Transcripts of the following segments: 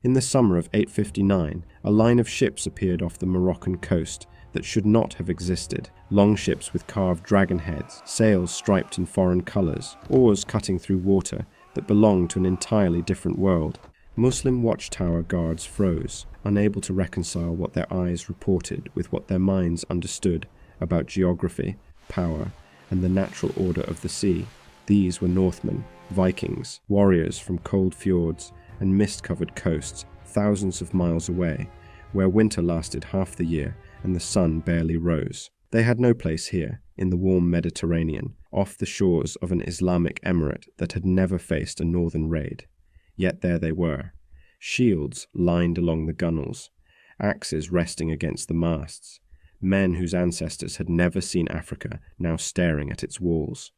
In the summer of 859, a line of ships appeared off the Moroccan coast that should not have existed. Longships with carved dragon heads, sails striped in foreign colours, oars cutting through water that belonged to an entirely different world. Muslim watchtower guards froze, unable to reconcile what their eyes reported with what their minds understood about geography, power, and the natural order of the sea. These were Northmen, Vikings, warriors from cold fjords and mist-covered coasts thousands of miles away, where winter lasted half the year and the sun barely rose. They had no place here, in the warm Mediterranean, off the shores of an Islamic emirate that had never faced a northern raid. Yet there they were, shields lined along the gunwales, axes resting against the masts, men whose ancestors had never seen Africa now staring at its walls.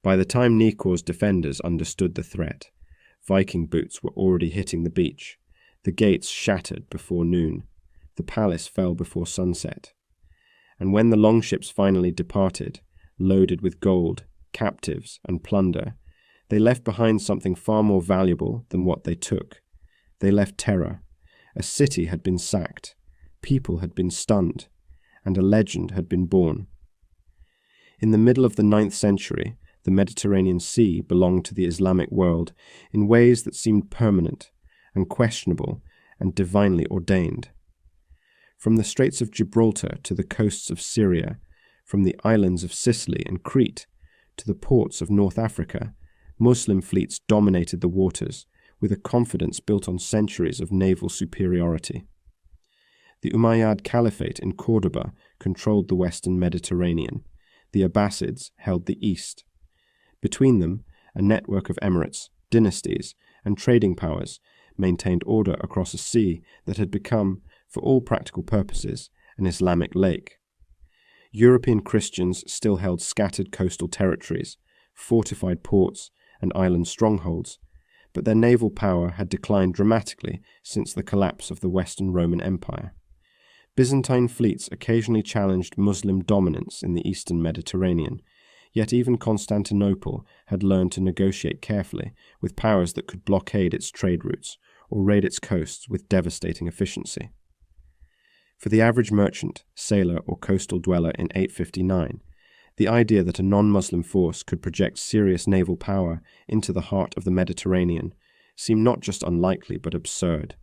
By the time Necor's defenders understood the threat, Viking boots were already hitting the beach. The gates shattered before noon. The palace fell before sunset. And when the longships finally departed, loaded with gold, captives, and plunder, they left behind something far more valuable than what they took. They left terror. A city had been sacked, people had been stunned, and a legend had been born. In the middle of the 9th century, the Mediterranean Sea belonged to the Islamic world in ways that seemed permanent, unquestionable, and divinely ordained. From the Straits of Gibraltar to the coasts of Syria, from the islands of Sicily and Crete to the ports of North Africa, Muslim fleets dominated the waters with a confidence built on centuries of naval superiority. The Umayyad Caliphate in Cordoba controlled the western Mediterranean. The Abbasids held the east. Between them, a network of emirates, dynasties, and trading powers maintained order across a sea that had become, for all practical purposes, an Islamic lake. European Christians still held scattered coastal territories, fortified ports, and island strongholds, but their naval power had declined dramatically since the collapse of the Western Roman Empire. Byzantine fleets occasionally challenged Muslim dominance in the eastern Mediterranean, yet even Constantinople had learned to negotiate carefully with powers that could blockade its trade routes or raid its coasts with devastating efficiency. For the average merchant, sailor, or coastal dweller in 859, the idea that a non-Muslim force could project serious naval power into the heart of the Mediterranean seemed not just unlikely but absurd.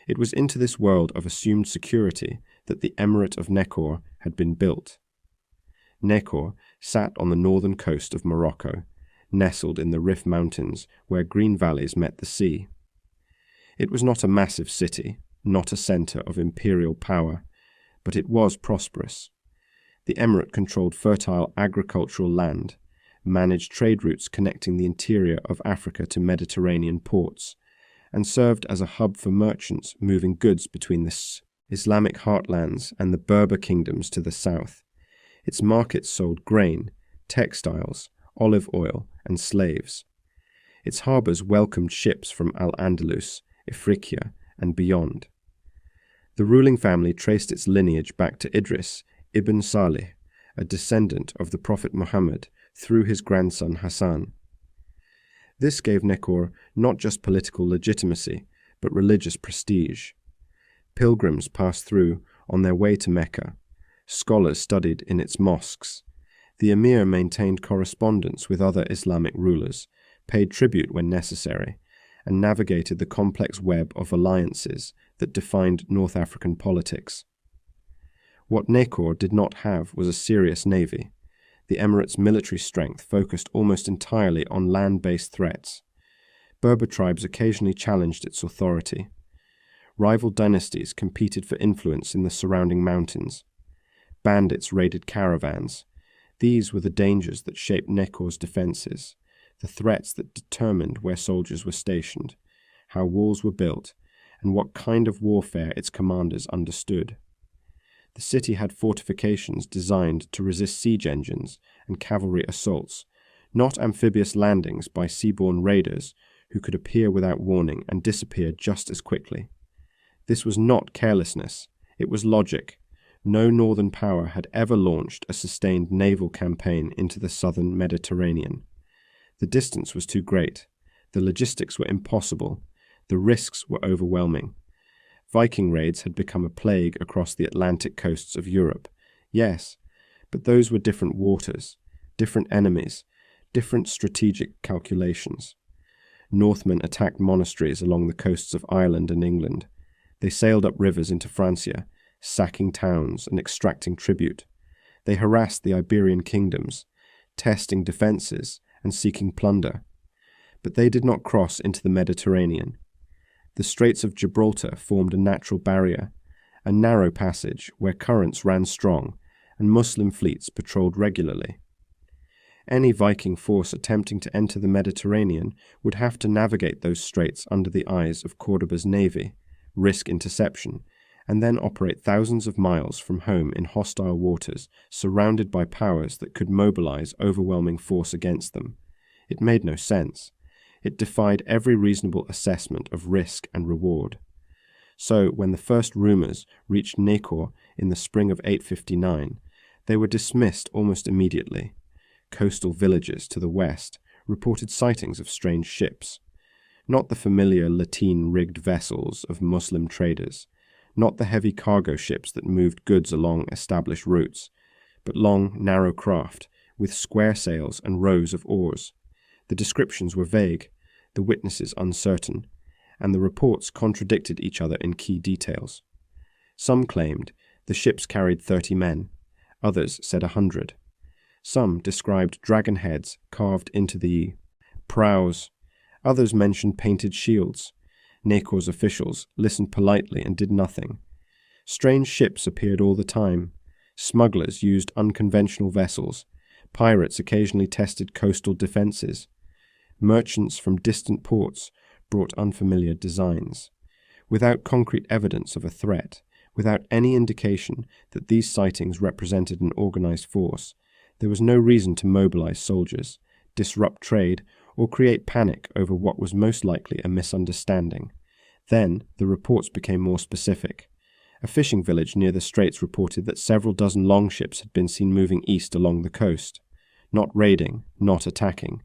It was into this world of assumed security that the Emirate of Nekor had been built. Nekor sat on the northern coast of Morocco, nestled in the Rif Mountains where green valleys met the sea. It was not a massive city, not a centre of imperial power, but it was prosperous. The emirate controlled fertile agricultural land, managed trade routes connecting the interior of Africa to Mediterranean ports, and served as a hub for merchants moving goods between the Islamic heartlands and the Berber kingdoms to the south. Its markets sold grain, textiles, olive oil, and slaves. Its harbours welcomed ships from Al-Andalus, Ifriqiya, and beyond. The ruling family traced its lineage back to Idris ibn Salih, a descendant of the Prophet Muhammad, through his grandson Hassan. This gave Nekor not just political legitimacy, but religious prestige. Pilgrims passed through on their way to Mecca. Scholars studied in its mosques. The emir maintained correspondence with other Islamic rulers, paid tribute when necessary, and navigated the complex web of alliances that defined North African politics. What Nekor did not have was a serious navy. The emirate's military strength focused almost entirely on land-based threats. Berber tribes occasionally challenged its authority. Rival dynasties competed for influence in the surrounding mountains. Bandits raided caravans. These were the dangers that shaped Nekor's defences, the threats that determined where soldiers were stationed, how walls were built, and what kind of warfare its commanders understood. The city had fortifications designed to resist siege engines and cavalry assaults, not amphibious landings by seaborne raiders who could appear without warning and disappear just as quickly. This was not carelessness, it was logic. No northern power had ever launched a sustained naval campaign into the southern Mediterranean. The distance was too great. The logistics were impossible. The risks were overwhelming. Viking raids had become a plague across the Atlantic coasts of Europe. Yes, but those were different waters, different enemies, different strategic calculations. Northmen attacked monasteries along the coasts of Ireland and England. They sailed up rivers into Francia, sacking towns and extracting tribute. They harassed the Iberian kingdoms, testing defences and seeking plunder. But they did not cross into the Mediterranean. The Straits of Gibraltar formed a natural barrier, a narrow passage where currents ran strong and Muslim fleets patrolled regularly. Any Viking force attempting to enter the Mediterranean would have to navigate those straits under the eyes of Cordoba's navy, risk interception, and then operate thousands of miles from home in hostile waters, surrounded by powers that could mobilize overwhelming force against them. It made no sense. It defied every reasonable assessment of risk and reward. So, when the first rumors reached Nacor in the spring of 859, they were dismissed almost immediately. Coastal villages to the west reported sightings of strange ships. Not the familiar lateen-rigged vessels of Muslim traders, not the heavy cargo ships that moved goods along established routes, but long, narrow craft with square sails and rows of oars. The descriptions were vague, the witnesses uncertain, and the reports contradicted each other in key details. Some claimed the ships carried 30 men, others said 100. Some described dragon heads carved into the prows. Others mentioned painted shields. Nacor's officials listened politely and did nothing. Strange ships appeared all the time. Smugglers used unconventional vessels. Pirates occasionally tested coastal defenses. Merchants from distant ports brought unfamiliar designs. Without concrete evidence of a threat, without any indication that these sightings represented an organized force, there was no reason to mobilize soldiers, disrupt trade, or create panic over what was most likely a misunderstanding. Then, the reports became more specific. A fishing village near the straits reported that several dozen longships had been seen moving east along the coast. Not raiding, not attacking,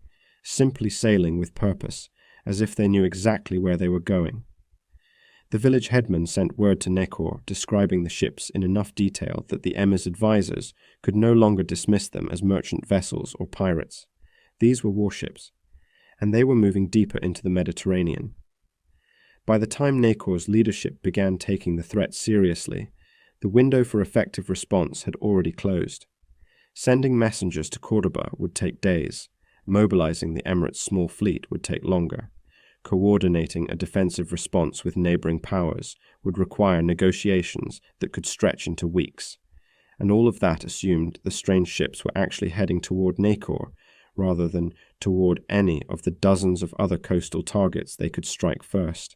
simply sailing with purpose, as if they knew exactly where they were going. The village headman sent word to Nacor describing the ships in enough detail that the emir's advisors could no longer dismiss them as merchant vessels or pirates. These were warships, and they were moving deeper into the Mediterranean. By the time Nacor's leadership began taking the threat seriously, the window for effective response had already closed. Sending messengers to Cordoba would take days. Mobilizing the emirate's small fleet would take longer. Coordinating a defensive response with neighboring powers would require negotiations that could stretch into weeks. And all of that assumed the strange ships were actually heading toward Nacor, rather than toward any of the dozens of other coastal targets they could strike first.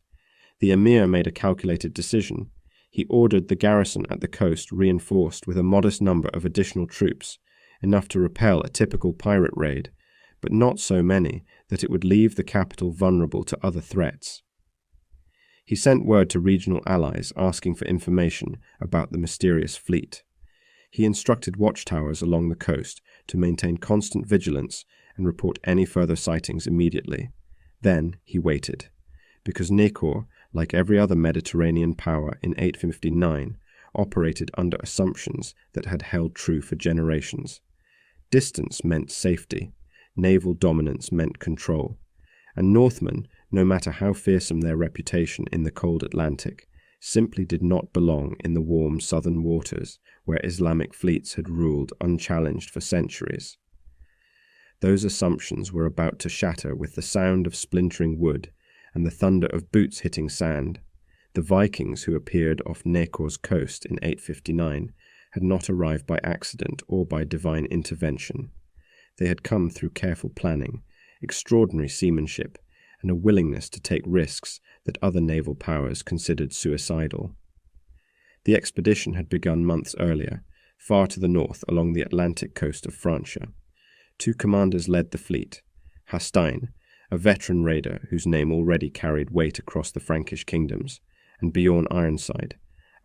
The emir made a calculated decision. He ordered the garrison at the coast reinforced with a modest number of additional troops, enough to repel a typical pirate raid, but not so many that it would leave the capital vulnerable to other threats. He sent word to regional allies asking for information about the mysterious fleet. He instructed watchtowers along the coast to maintain constant vigilance and report any further sightings immediately. Then he waited, because Nacor, like every other Mediterranean power in 859, operated under assumptions that had held true for generations. Distance meant safety. Naval dominance meant control, and Northmen, no matter how fearsome their reputation in the cold Atlantic, simply did not belong in the warm southern waters where Islamic fleets had ruled unchallenged for centuries. Those assumptions were about to shatter with the sound of splintering wood and the thunder of boots hitting sand. The Vikings who appeared off Nacor's coast in 859 had not arrived by accident or by divine intervention. They had come through careful planning, extraordinary seamanship, and a willingness to take risks that other naval powers considered suicidal. The expedition had begun months earlier, far to the north along the Atlantic coast of Francia. 2 commanders led the fleet: Hastein, a veteran raider whose name already carried weight across the Frankish kingdoms, and Bjorn Ironside,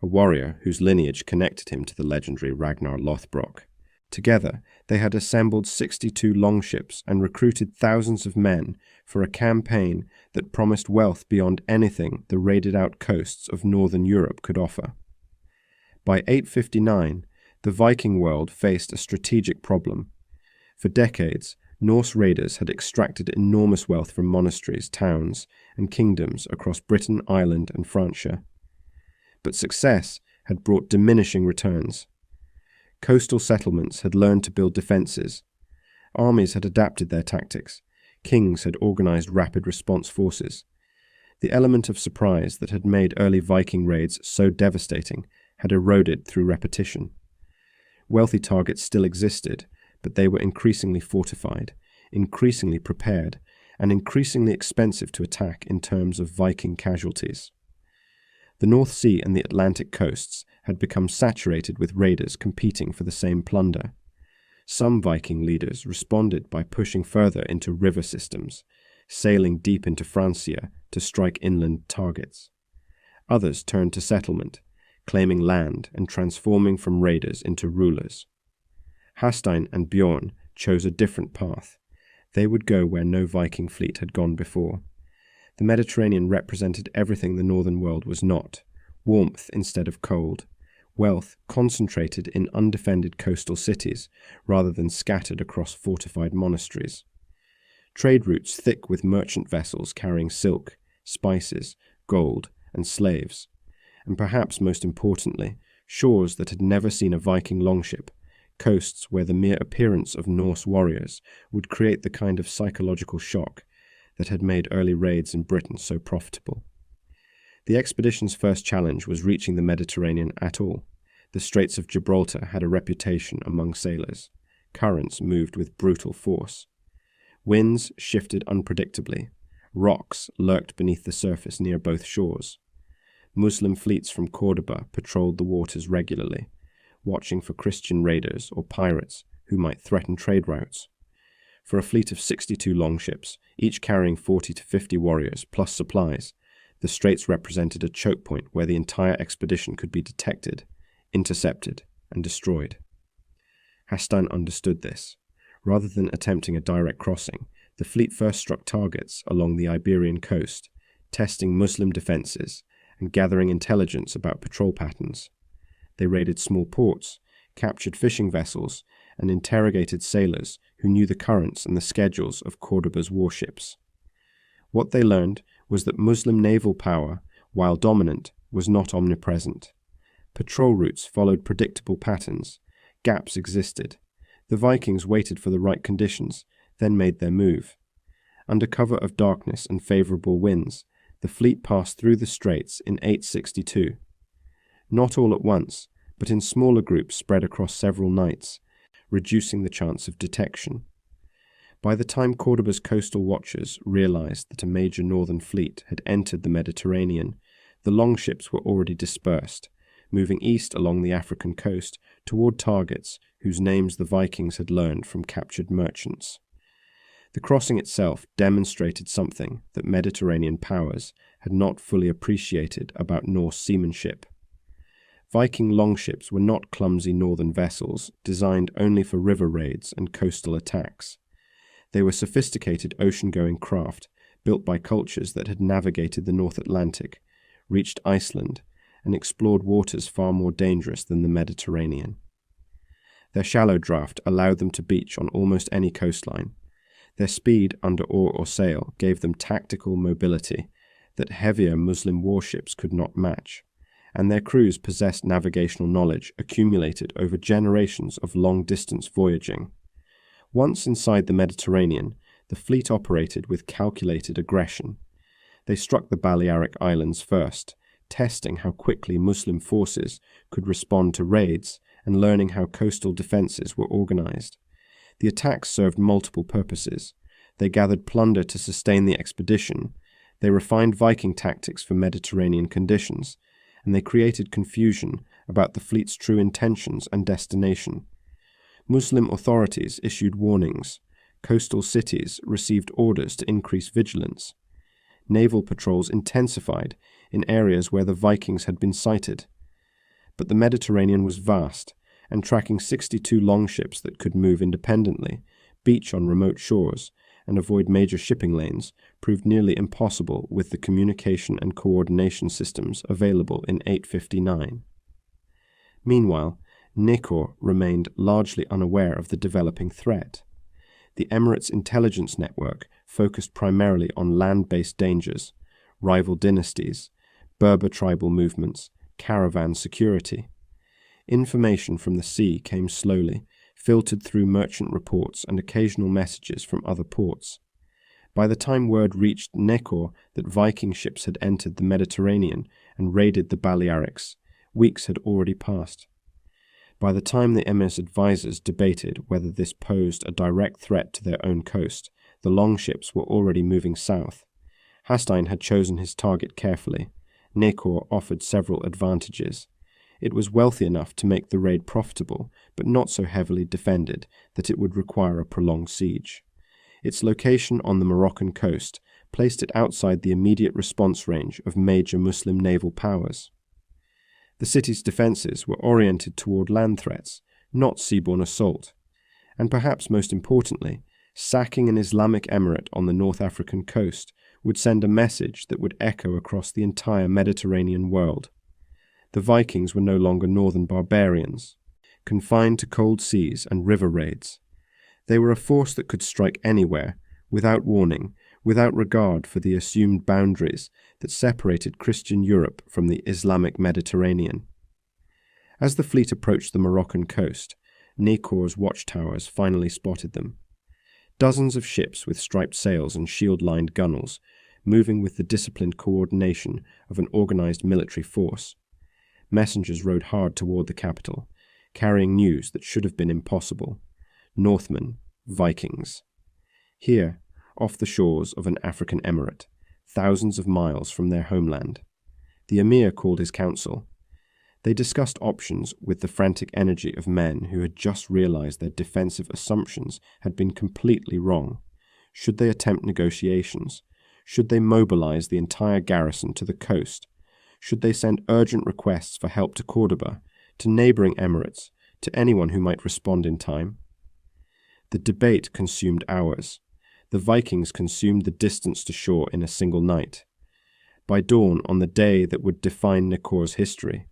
a warrior whose lineage connected him to the legendary Ragnar Lothbrok. Together, they had assembled 62 longships and recruited thousands of men for a campaign that promised wealth beyond anything the raided-out coasts of northern Europe could offer. By 859, the Viking world faced a strategic problem. For decades, Norse raiders had extracted enormous wealth from monasteries, towns, and kingdoms across Britain, Ireland, and Francia. But success had brought diminishing returns. Coastal settlements had learned to build defences. Armies had adapted their tactics. Kings had organised rapid response forces. The element of surprise that had made early Viking raids so devastating had eroded through repetition. Wealthy targets still existed, but they were increasingly fortified, increasingly prepared, and increasingly expensive to attack in terms of Viking casualties. The North Sea and the Atlantic coasts had become saturated with raiders competing for the same plunder. Some Viking leaders responded by pushing further into river systems, sailing deep into Francia to strike inland targets. Others turned to settlement, claiming land and transforming from raiders into rulers. Hastein and Bjorn chose a different path. They would go where no Viking fleet had gone before. The Mediterranean represented everything the northern world was not: warmth instead of cold, wealth concentrated in undefended coastal cities rather than scattered across fortified monasteries, trade routes thick with merchant vessels carrying silk, spices, gold, and slaves, and perhaps most importantly, shores that had never seen a Viking longship, coasts where the mere appearance of Norse warriors would create the kind of psychological shock that had made early raids in Britain so profitable. The expedition's first challenge was reaching the Mediterranean at all. The Straits of Gibraltar had a reputation among sailors. Currents moved with brutal force. Winds shifted unpredictably. Rocks lurked beneath the surface near both shores. Muslim fleets from Cordoba patrolled the waters regularly, watching for Christian raiders or pirates who might threaten trade routes. For a fleet of 62 longships, each carrying 40 to 50 warriors plus supplies, the straits represented a choke point where the entire expedition could be detected, intercepted, and destroyed. Hastein understood this. Rather than attempting a direct crossing, the fleet first struck targets along the Iberian coast, testing Muslim defences and gathering intelligence about patrol patterns. They raided small ports, captured fishing vessels, and interrogated sailors who knew the currents and the schedules of Cordoba's warships. What they learned was that Muslim naval power, while dominant, was not omnipresent. Patrol routes followed predictable patterns. Gaps existed. The Vikings waited for the right conditions, then made their move. Under cover of darkness and favourable winds, the fleet passed through the straits in 862. Not all at once, but in smaller groups spread across several nights, reducing the chance of detection. By the time Cordoba's coastal watchers realized that a major northern fleet had entered the Mediterranean, the longships were already dispersed, moving east along the African coast toward targets whose names the Vikings had learned from captured merchants. The crossing itself demonstrated something that Mediterranean powers had not fully appreciated about Norse seamanship. Viking longships were not clumsy northern vessels designed only for river raids and coastal attacks. They were sophisticated ocean-going craft built by cultures that had navigated the North Atlantic, reached Iceland, and explored waters far more dangerous than the Mediterranean. Their shallow draft allowed them to beach on almost any coastline. Their speed under oar or sail gave them tactical mobility that heavier Muslim warships could not match, and their crews possessed navigational knowledge accumulated over generations of long-distance voyaging. Once inside the Mediterranean, the fleet operated with calculated aggression. They struck the Balearic Islands first, testing how quickly Muslim forces could respond to raids and learning how coastal defences were organised. The attacks served multiple purposes. They gathered plunder to sustain the expedition, they refined Viking tactics for Mediterranean conditions, and they created confusion about the fleet's true intentions and destination. Muslim authorities issued warnings. Coastal cities received orders to increase vigilance. Naval patrols intensified in areas where the Vikings had been sighted. But the Mediterranean was vast, and tracking 62 longships that could move independently, beach on remote shores, and avoid major shipping lanes proved nearly impossible with the communication and coordination systems available in 859. Meanwhile, Nekor remained largely unaware of the developing threat. The Emirates' intelligence network focused primarily on land-based dangers, rival dynasties, Berber tribal movements, caravan security. Information from the sea came slowly, filtered through merchant reports and occasional messages from other ports. By the time word reached Nekor that Viking ships had entered the Mediterranean and raided the Balearics, weeks had already passed. By the time the emir's advisors debated whether this posed a direct threat to their own coast, the longships were already moving south. Hasstein had chosen his target carefully. Nekor offered several advantages. It was wealthy enough to make the raid profitable, but not so heavily defended that it would require a prolonged siege. Its location on the Moroccan coast placed it outside the immediate response range of major Muslim naval powers. The city's defences were oriented toward land threats, not seaborne assault. And perhaps most importantly, sacking an Islamic emirate on the North African coast would send a message that would echo across the entire Mediterranean world. The Vikings were no longer northern barbarians, confined to cold seas and river raids. They were a force that could strike anywhere, without warning, without regard for the assumed boundaries that separated Christian Europe from the Islamic Mediterranean. As the fleet approached the Moroccan coast, Nekor's watchtowers finally spotted them. Dozens of ships with striped sails and shield-lined gunnels, moving with the disciplined coordination of an organized military force. Messengers rode hard toward the capital, carrying news that should have been impossible. Northmen, Vikings. Here, off the shores of an African emirate, thousands of miles from their homeland. The emir called his council. They discussed options with the frantic energy of men who had just realized their defensive assumptions had been completely wrong. Should they attempt negotiations? Should they mobilize the entire garrison to the coast? Should they send urgent requests for help to Cordoba, to neighboring emirates, to anyone who might respond in time? The debate consumed hours. The Vikings consumed the distance to shore in a single night. By dawn on the day that would define Nekor's history,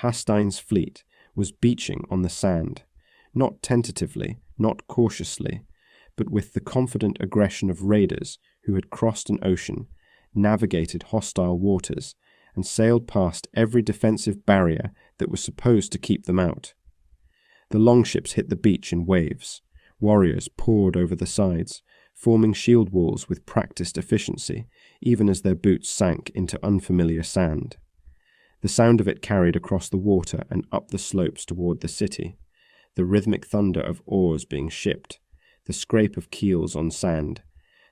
Hastein's fleet was beaching on the sand, not tentatively, not cautiously, but with the confident aggression of raiders who had crossed an ocean, navigated hostile waters, and sailed past every defensive barrier that was supposed to keep them out. The longships hit the beach in waves. Warriors poured over the sides, forming shield walls with practiced efficiency, even as their boots sank into unfamiliar sand. The sound of it carried across the water and up the slopes toward the city, the rhythmic thunder of oars being shipped, the scrape of keels on sand,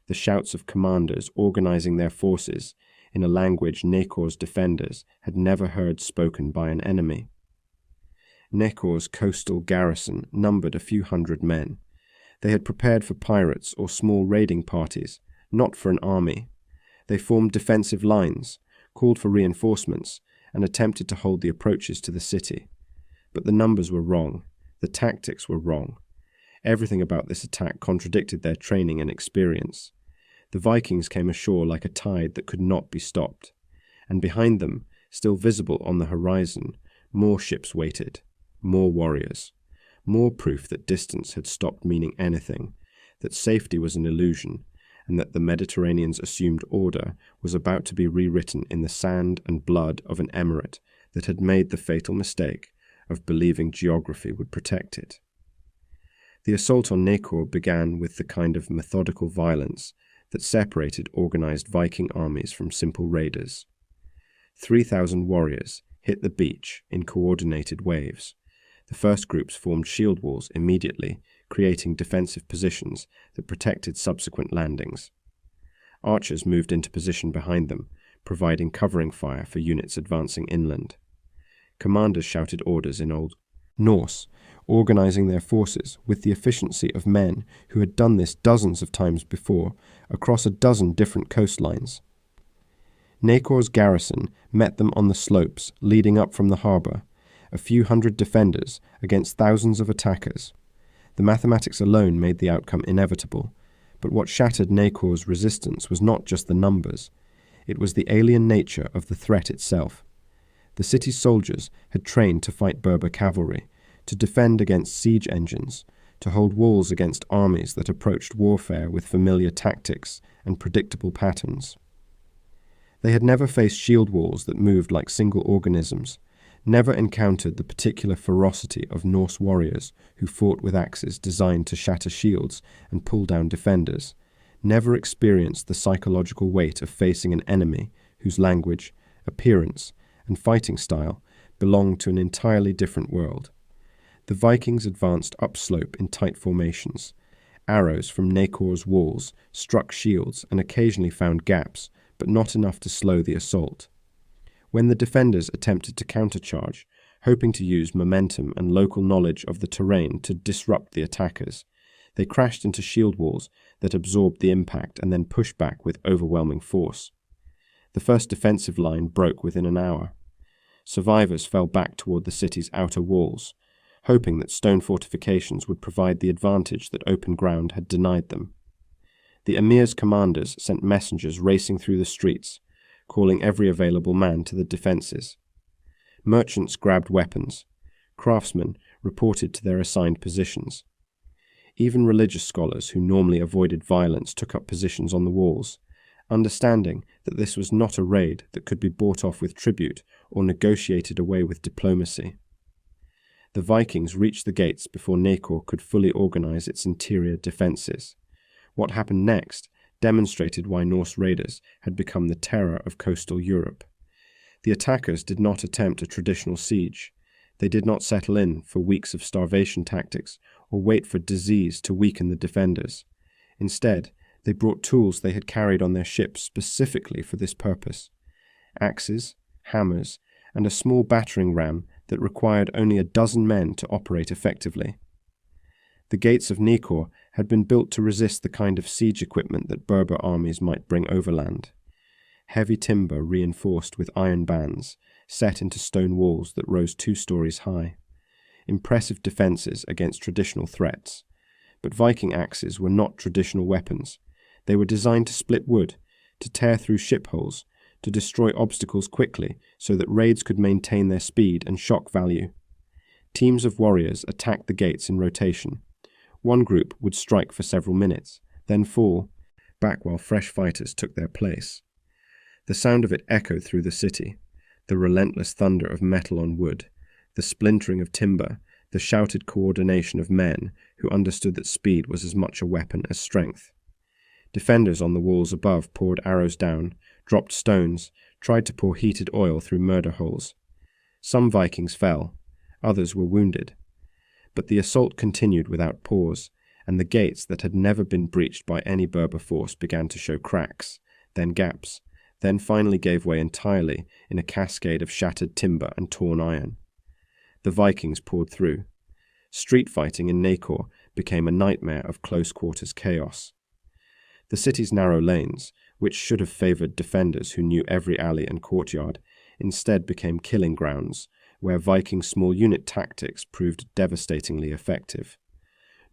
the shouts of commanders organizing their forces in a language Nekor's defenders had never heard spoken by an enemy. Nekor's coastal garrison numbered a few hundred men. They had prepared for pirates or small raiding parties, not for an army. They formed defensive lines, called for reinforcements, and attempted to hold the approaches to the city. But the numbers were wrong. The tactics were wrong. Everything about this attack contradicted their training and experience. The Vikings came ashore like a tide that could not be stopped, and behind them, still visible on the horizon, more ships waited, more warriors, more proof that distance had stopped meaning anything, that safety was an illusion, and that the Mediterranean's assumed order was about to be rewritten in the sand and blood of an emirate that had made the fatal mistake of believing geography would protect it. The assault on Nekor began with the kind of methodical violence that separated organized Viking armies from simple raiders. 3,000 warriors hit the beach in coordinated waves. The first groups formed shield walls immediately, creating defensive positions that protected subsequent landings. Archers moved into position behind them, providing covering fire for units advancing inland. Commanders shouted orders in Old Norse, organizing their forces with the efficiency of men who had done this dozens of times before, across a dozen different coastlines. Nekor's garrison met them on the slopes leading up from the harbour, a few hundred defenders against thousands of attackers. The mathematics alone made the outcome inevitable, but what shattered Nakor's resistance was not just the numbers. It was the alien nature of the threat itself. The city's soldiers had trained to fight Berber cavalry, to defend against siege engines, to hold walls against armies that approached warfare with familiar tactics and predictable patterns. They had never faced shield walls that moved like single organisms, never encountered the particular ferocity of Norse warriors who fought with axes designed to shatter shields and pull down defenders, never experienced the psychological weight of facing an enemy whose language, appearance, and fighting style belonged to an entirely different world. The Vikings advanced upslope in tight formations. Arrows from Nakor's walls struck shields and occasionally found gaps, but not enough to slow the assault. When the defenders attempted to countercharge, hoping to use momentum and local knowledge of the terrain to disrupt the attackers, they crashed into shield walls that absorbed the impact and then pushed back with overwhelming force. The first defensive line broke within an hour. Survivors fell back toward the city's outer walls, hoping that stone fortifications would provide the advantage that open ground had denied them. The emir's commanders sent messengers racing through the streets, calling every available man to the defenses. Merchants grabbed weapons. Craftsmen reported to their assigned positions. Even religious scholars who normally avoided violence took up positions on the walls, understanding that this was not a raid that could be bought off with tribute or negotiated away with diplomacy. The Vikings reached the gates before Nakor could fully organize its interior defenses. What happened next demonstrated why Norse raiders had become the terror of coastal Europe. The attackers did not attempt a traditional siege. They did not settle in for weeks of starvation tactics or wait for disease to weaken the defenders. Instead, they brought tools they had carried on their ships specifically for this purpose: axes, hammers, and a small battering ram that required only a dozen men to operate effectively. The gates of Nakor had been built to resist the kind of siege equipment that Berber armies might bring overland. Heavy timber reinforced with iron bands, set into stone walls that rose 2 stories high. Impressive defenses against traditional threats. But Viking axes were not traditional weapons. They were designed to split wood, to tear through ship holes, to destroy obstacles quickly so that raids could maintain their speed and shock value. Teams of warriors attacked the gates in rotation. One group would strike for several minutes, then fall back while fresh fighters took their place. The sound of it echoed through the city, the relentless thunder of metal on wood, the splintering of timber, the shouted coordination of men who understood that speed was as much a weapon as strength. Defenders on the walls above poured arrows down, dropped stones, tried to pour heated oil through murder holes. Some Vikings fell, others were wounded. But the assault continued without pause, and the gates that had never been breached by any Berber force began to show cracks, then gaps, then finally gave way entirely in a cascade of shattered timber and torn iron. The Vikings poured through. Street fighting in Nakor became a nightmare of close-quarters chaos. The city's narrow lanes, which should have favored defenders who knew every alley and courtyard, instead became killing grounds, where Viking small unit tactics proved devastatingly effective.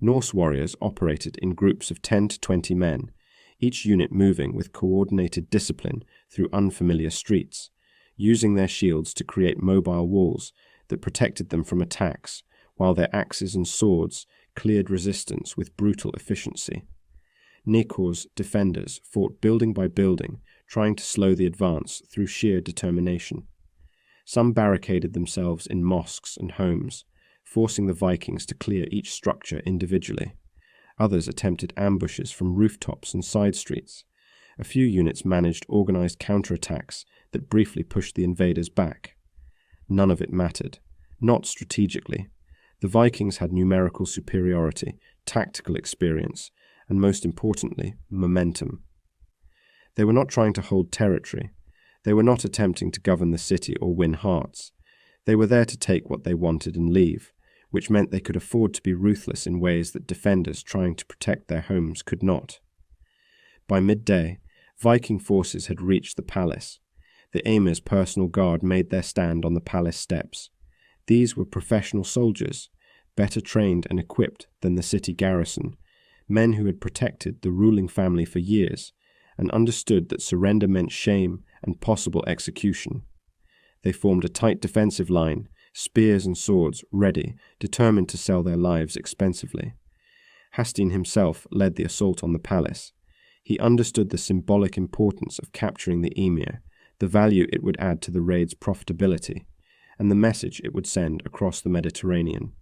Norse warriors operated in groups of 10 to 20 men, each unit moving with coordinated discipline through unfamiliar streets, using their shields to create mobile walls that protected them from attacks, while their axes and swords cleared resistance with brutal efficiency. Nakor's defenders fought building by building, trying to slow the advance through sheer determination. Some barricaded themselves in mosques and homes, forcing the Vikings to clear each structure individually. Others attempted ambushes from rooftops and side streets. A few units managed organized counterattacks that briefly pushed the invaders back. None of it mattered, not strategically. The Vikings had numerical superiority, tactical experience, and most importantly, momentum. They were not trying to hold territory. They were not attempting to govern the city or win hearts. They were there to take what they wanted and leave, which meant they could afford to be ruthless in ways that defenders trying to protect their homes could not. By midday, Viking forces had reached the palace. The emir's personal guard made their stand on the palace steps. These were professional soldiers, better trained and equipped than the city garrison, men who had protected the ruling family for years and understood that surrender meant shame and possible execution. They formed a tight defensive line, spears and swords ready, determined to sell their lives expensively. Hastin himself led the assault on the palace. He understood the symbolic importance of capturing the emir, the value it would add to the raid's profitability, and the message it would send across the Mediterranean.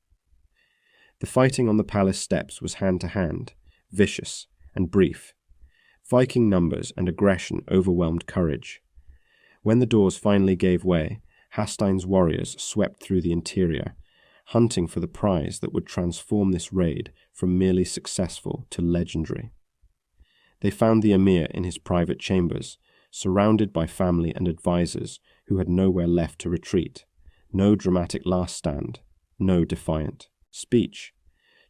The fighting on the palace steps was hand-to-hand, vicious, and brief. Viking numbers and aggression overwhelmed courage. When the doors finally gave way, Hastin's warriors swept through the interior, hunting for the prize that would transform this raid from merely successful to legendary. They found the emir in his private chambers, surrounded by family and advisors who had nowhere left to retreat. No dramatic last stand, no defiant speech,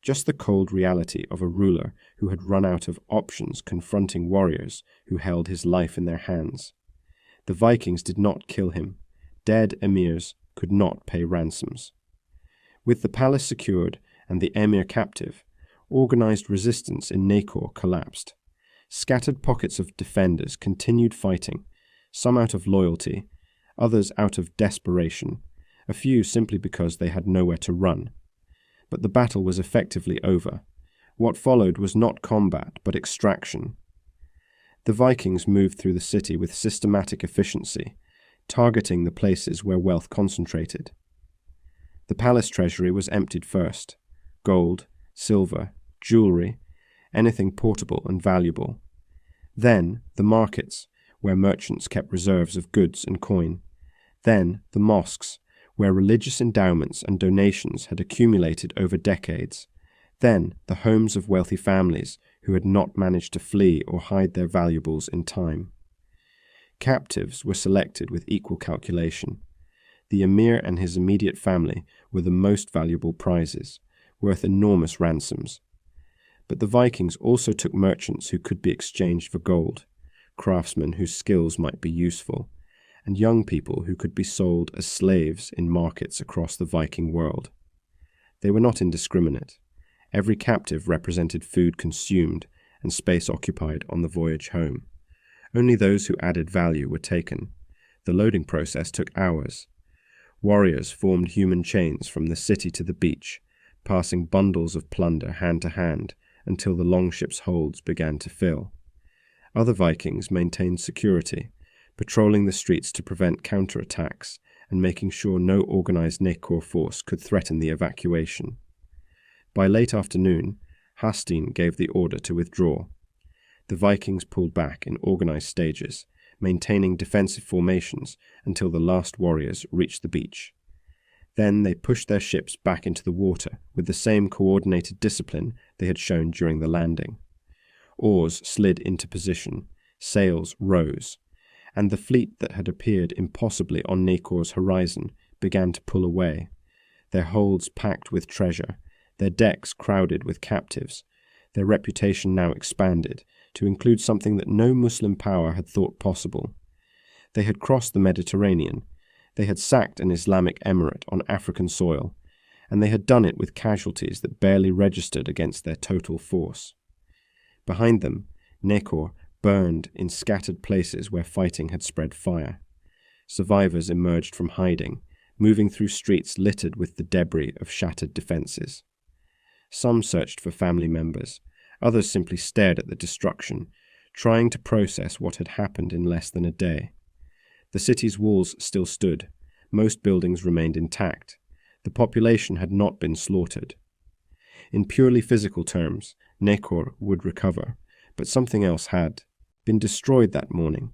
just the cold reality of a ruler who had run out of options confronting warriors who held his life in their hands. The Vikings did not kill him. Dead emirs could not pay ransoms. With the palace secured and the emir captive, organized resistance in Nakor collapsed. Scattered pockets of defenders continued fighting, some out of loyalty, others out of desperation, a few simply because they had nowhere to run. But the battle was effectively over. What followed was not combat, but extraction. The Vikings moved through the city with systematic efficiency, targeting the places where wealth concentrated. The palace treasury was emptied first. Gold, silver, jewelry, anything portable and valuable. Then the markets, where merchants kept reserves of goods and coin. Then the mosques, where religious endowments and donations had accumulated over decades. Then the homes of wealthy families who had not managed to flee or hide their valuables in time. Captives were selected with equal calculation. The emir and his immediate family were the most valuable prizes, worth enormous ransoms. But the Vikings also took merchants who could be exchanged for gold, craftsmen whose skills might be useful, and young people who could be sold as slaves in markets across the Viking world. They were not indiscriminate. Every captive represented food consumed and space occupied on the voyage home. Only those who added value were taken. The loading process took hours. Warriors formed human chains from the city to the beach, passing bundles of plunder hand to hand until the longships' holds began to fill. Other Vikings maintained security, patrolling the streets to prevent counterattacks and making sure no organized Nakor force could threaten the evacuation. By late afternoon, Hastin gave the order to withdraw. The Vikings pulled back in organized stages, maintaining defensive formations until the last warriors reached the beach. Then they pushed their ships back into the water with the same coordinated discipline they had shown during the landing. Oars slid into position, sails rose, and the fleet that had appeared impossibly on Nakor's horizon began to pull away, their holds packed with treasure, their decks crowded with captives, their reputation now expanded to include something that no Muslim power had thought possible. They had crossed the Mediterranean, they had sacked an Islamic emirate on African soil, and they had done it with casualties that barely registered against their total force. Behind them, Nakor burned in scattered places where fighting had spread fire. Survivors emerged from hiding, moving through streets littered with the debris of shattered defenses. Some searched for family members, others simply stared at the destruction, trying to process what had happened in less than a day. The city's walls still stood, most buildings remained intact, the population had not been slaughtered. In purely physical terms, Nakor would recover, but something else had been destroyed that morning,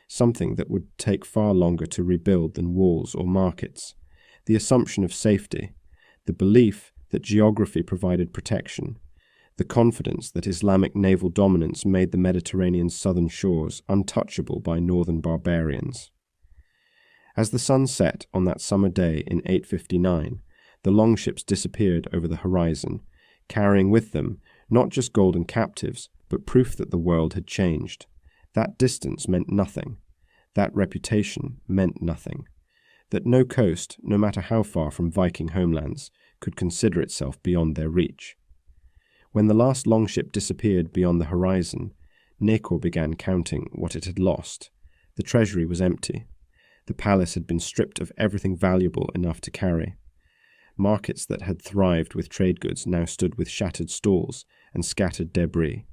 something that would take far longer to rebuild than walls or markets. The assumption of safety, the belief that geography provided protection, the confidence that Islamic naval dominance made the Mediterranean's southern shores untouchable by northern barbarians. As the sun set on that summer day in 859, the longships disappeared over the horizon, carrying with them not just golden captives, but proof that the world had changed. That distance meant nothing. That reputation meant nothing. that no coast, no matter how far from Viking homelands, could consider itself beyond their reach. When the last longship disappeared beyond the horizon, Nacor began counting what it had lost. The treasury was empty. The palace had been stripped of everything valuable enough to carry. Markets that had thrived with trade goods now stood with shattered stalls and scattered debris.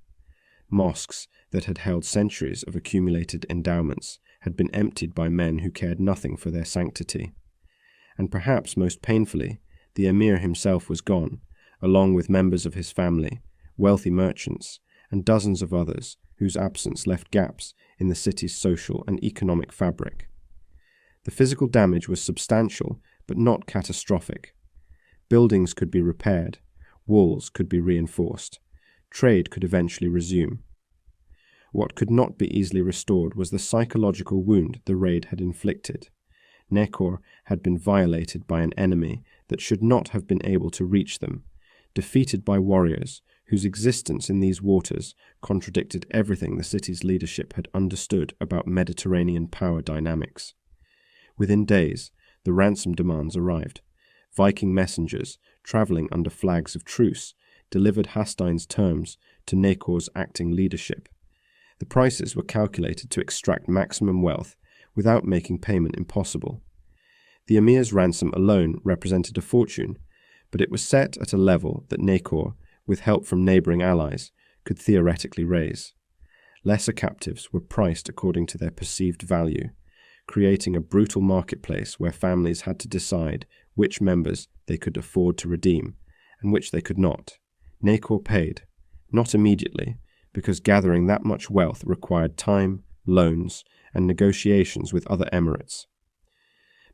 Mosques that had held centuries of accumulated endowments had been emptied by men who cared nothing for their sanctity. And perhaps most painfully, the emir himself was gone, along with members of his family, wealthy merchants, and dozens of others whose absence left gaps in the city's social and economic fabric. The physical damage was substantial, but not catastrophic. Buildings could be repaired, walls could be reinforced, trade could eventually resume. What could not be easily restored was the psychological wound the raid had inflicted. Nacor had been violated by an enemy that should not have been able to reach them, defeated by warriors whose existence in these waters contradicted everything the city's leadership had understood about Mediterranean power dynamics. Within days, the ransom demands arrived. Viking messengers, travelling under flags of truce, delivered Hastine's terms to Nacor's acting leadership. The prices were calculated to extract maximum wealth without making payment impossible. The emir's ransom alone represented a fortune, but it was set at a level that Nacor, with help from neighbouring allies, could theoretically raise. Lesser captives were priced according to their perceived value, creating a brutal marketplace where families had to decide which members they could afford to redeem and which they could not. Nacor paid, not immediately, because gathering that much wealth required time, loans, and negotiations with other emirates.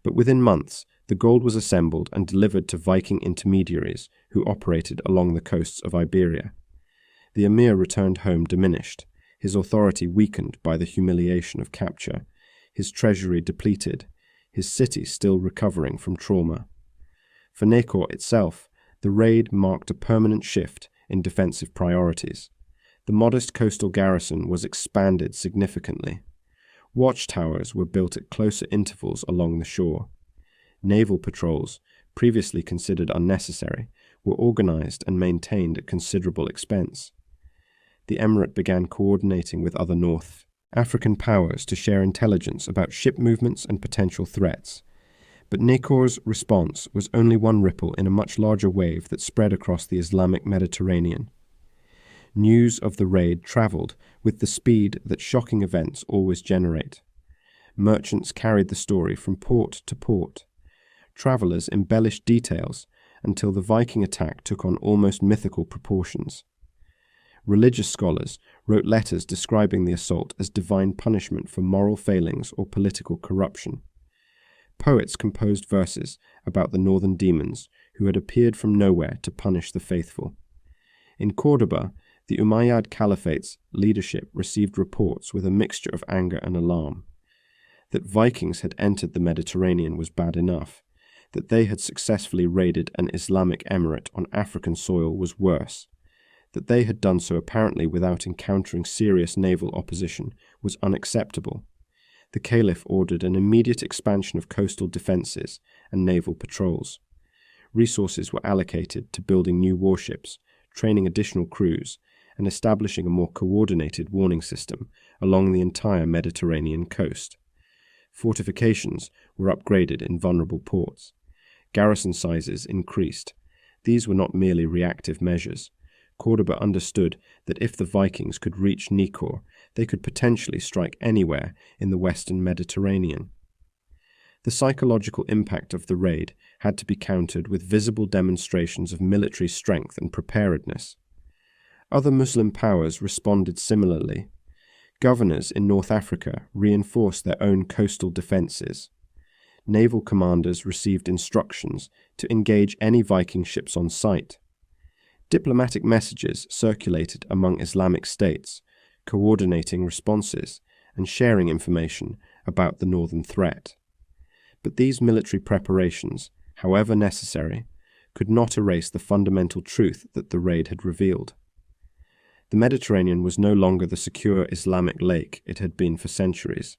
But within months, the gold was assembled and delivered to Viking intermediaries who operated along the coasts of Iberia. The emir returned home diminished, his authority weakened by the humiliation of capture, his treasury depleted, his city still recovering from trauma. For Nacor itself, the raid marked a permanent shift in defensive priorities. The modest coastal garrison was expanded significantly. Watchtowers were built at closer intervals along the shore. Naval patrols, previously considered unnecessary, were organized and maintained at considerable expense. The emirate began coordinating with other North African powers to share intelligence about ship movements and potential threats. But Nacor's response was only one ripple in a much larger wave that spread across the Islamic Mediterranean. News of the raid travelled with the speed that shocking events always generate. Merchants carried the story from port to port. Travellers embellished details until the Viking attack took on almost mythical proportions. Religious scholars wrote letters describing the assault as divine punishment for moral failings or political corruption. Poets composed verses about the northern demons who had appeared from nowhere to punish the faithful. In Cordoba, the Umayyad Caliphate's leadership received reports with a mixture of anger and alarm. That Vikings had entered the Mediterranean was bad enough. That they had successfully raided an Islamic emirate on African soil was worse. That they had done so apparently without encountering serious naval opposition was unacceptable. The Caliph ordered an immediate expansion of coastal defences and naval patrols. Resources were allocated to building new warships, training additional crews, and establishing a more coordinated warning system along the entire Mediterranean coast. Fortifications were upgraded in vulnerable ports. Garrison sizes increased. These were not merely reactive measures. Cordoba understood that if the Vikings could reach Nacor, they could potentially strike anywhere in the western Mediterranean. The psychological impact of the raid had to be countered with visible demonstrations of military strength and preparedness. Other Muslim powers responded similarly. Governors in North Africa reinforced their own coastal defences. Naval commanders received instructions to engage any Viking ships on sight. Diplomatic messages circulated among Islamic states, coordinating responses and sharing information about the northern threat. But these military preparations, however necessary, could not erase the fundamental truth that the raid had revealed. The Mediterranean was no longer the secure Islamic lake it had been for centuries.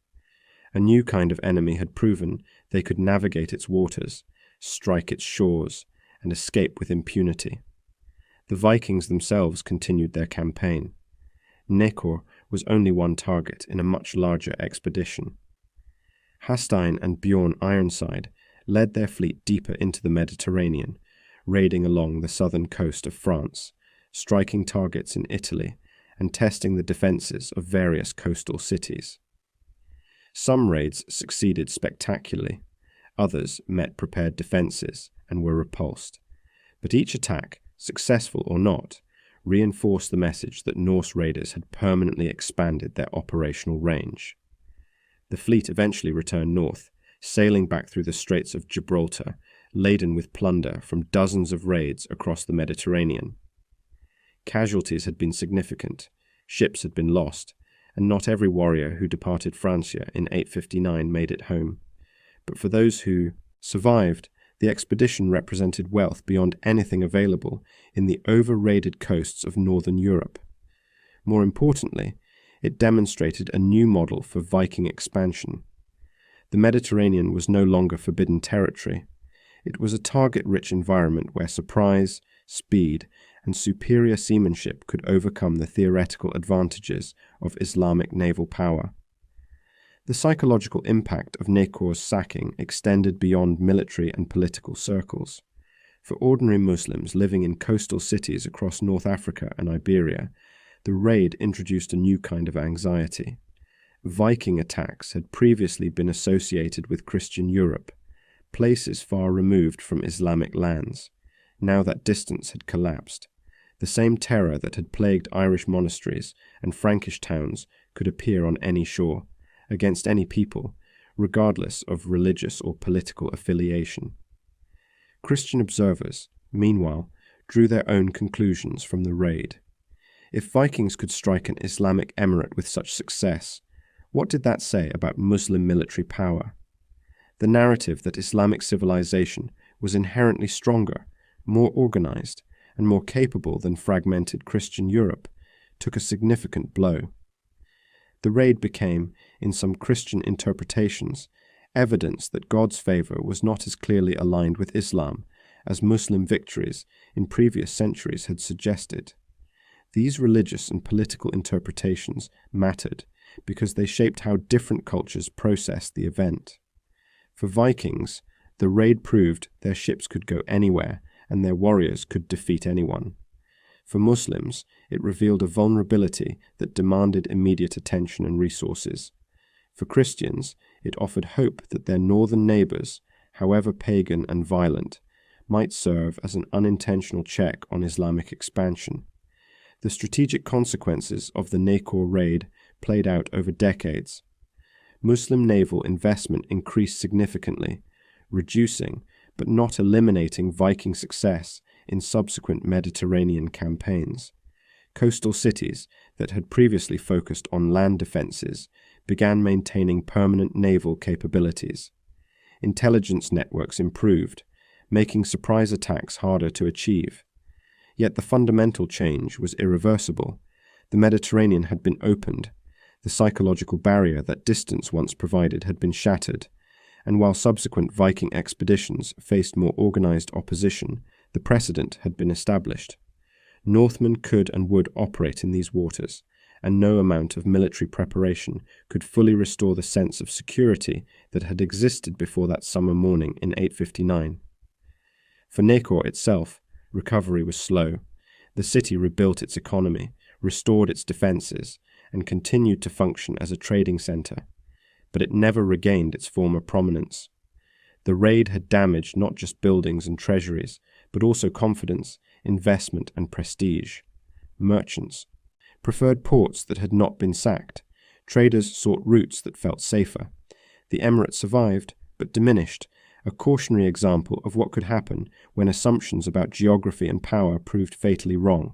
A new kind of enemy had proven they could navigate its waters, strike its shores, and escape with impunity. The Vikings themselves continued their campaign. Necor was only one target in a much larger expedition. Hastein and Bjorn Ironside led their fleet deeper into the Mediterranean, raiding along the southern coast of France, striking targets in Italy, and testing the defences of various coastal cities. Some raids succeeded spectacularly, others met prepared defences and were repulsed, but each attack, successful or not, reinforced the message that Norse raiders had permanently expanded their operational range. The fleet eventually returned north, sailing back through the Straits of Gibraltar, laden with plunder from dozens of raids across the Mediterranean. Casualties had been significant, ships had been lost, and not every warrior who departed Francia in 859 made it home. But for those who survived, the expedition represented wealth beyond anything available in the over-raided coasts of northern Europe. More importantly, it demonstrated a new model for Viking expansion. The Mediterranean was no longer forbidden territory. It was a target-rich environment where surprise, speed, and superior seamanship could overcome the theoretical advantages of Islamic naval power. The psychological impact of Necor's sacking extended beyond military and political circles. For ordinary Muslims living in coastal cities across North Africa and Iberia, the raid introduced a new kind of anxiety. Viking attacks had previously been associated with Christian Europe, places far removed from Islamic lands. Now that distance had collapsed. The same terror that had plagued Irish monasteries and Frankish towns could appear on any shore, against any people, regardless of religious or political affiliation. Christian observers, meanwhile, drew their own conclusions from the raid. If Vikings could strike an Islamic emirate with such success, what did that say about Muslim military power? The narrative that Islamic civilization was inherently stronger, more organized, and more capable than fragmented Christian Europe took a significant blow. The raid became, in some Christian interpretations, evidence that God's favor was not as clearly aligned with Islam as Muslim victories in previous centuries had suggested. These religious and political interpretations mattered because they shaped how different cultures processed the event. For Vikings, the raid proved their ships could go anywhere and their warriors could defeat anyone. For Muslims, it revealed a vulnerability that demanded immediate attention and resources. For Christians, it offered hope that their northern neighbors, however pagan and violent, might serve as an unintentional check on Islamic expansion. The strategic consequences of the Necor raid played out over decades. Muslim naval investment increased significantly, reducing but not eliminating Viking success in subsequent Mediterranean campaigns. Coastal cities that had previously focused on land defenses began maintaining permanent naval capabilities. Intelligence networks improved, making surprise attacks harder to achieve. Yet the fundamental change was irreversible. The Mediterranean had been opened. The psychological barrier that distance once provided had been shattered, and while subsequent Viking expeditions faced more organized opposition, the precedent had been established. Northmen could and would operate in these waters, and no amount of military preparation could fully restore the sense of security that had existed before that summer morning in 859. For Necor itself, recovery was slow. The city rebuilt its economy, restored its defenses, and continued to function as a trading center, but it never regained its former prominence. The raid had damaged not just buildings and treasuries, but also confidence, investment, and prestige. Merchants preferred ports that had not been sacked. Traders sought routes that felt safer. The emirate survived, but diminished, a cautionary example of what could happen when assumptions about geography and power proved fatally wrong.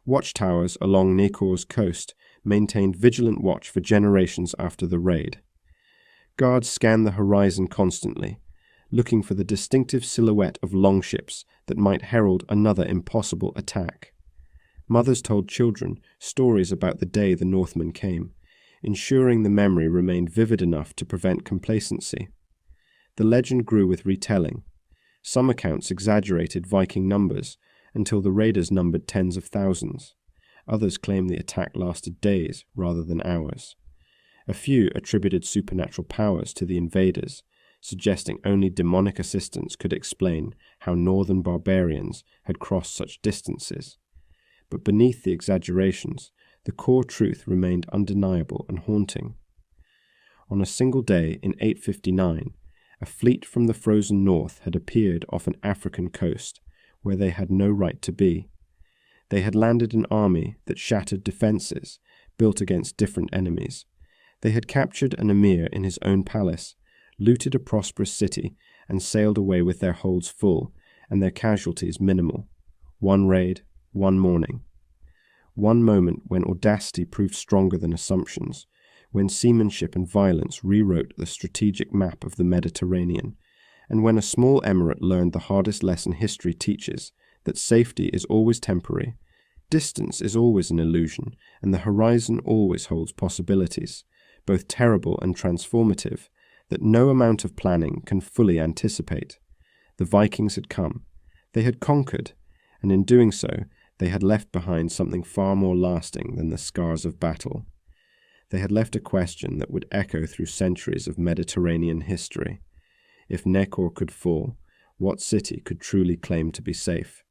Watchtowers along Necor's coast maintained vigilant watch for generations after the raid. Guards scanned the horizon constantly, looking for the distinctive silhouette of longships that might herald another impossible attack. Mothers told children stories about the day the Northmen came, ensuring the memory remained vivid enough to prevent complacency. The legend grew with retelling. Some accounts exaggerated Viking numbers until the raiders numbered tens of thousands. Others claimed the attack lasted days rather than hours. A few attributed supernatural powers to the invaders, suggesting only demonic assistance could explain how northern barbarians had crossed such distances. But beneath the exaggerations, the core truth remained undeniable and haunting. On a single day in 859, a fleet from the frozen north had appeared off an African coast where they had no right to be. They had landed an army that shattered defences built against different enemies. They had captured an emir in his own palace, looted a prosperous city, and sailed away with their holds full and their casualties minimal. One raid, one morning. One moment when audacity proved stronger than assumptions, when seamanship and violence rewrote the strategic map of the Mediterranean, and when a small emirate learned the hardest lesson history teaches, that safety is always temporary, distance is always an illusion, and the horizon always holds possibilities, both terrible and transformative, that no amount of planning can fully anticipate. The Vikings had come. They had conquered, and in doing so, they had left behind something far more lasting than the scars of battle. They had left a question that would echo through centuries of Mediterranean history. If Nekor could fall, what city could truly claim to be safe?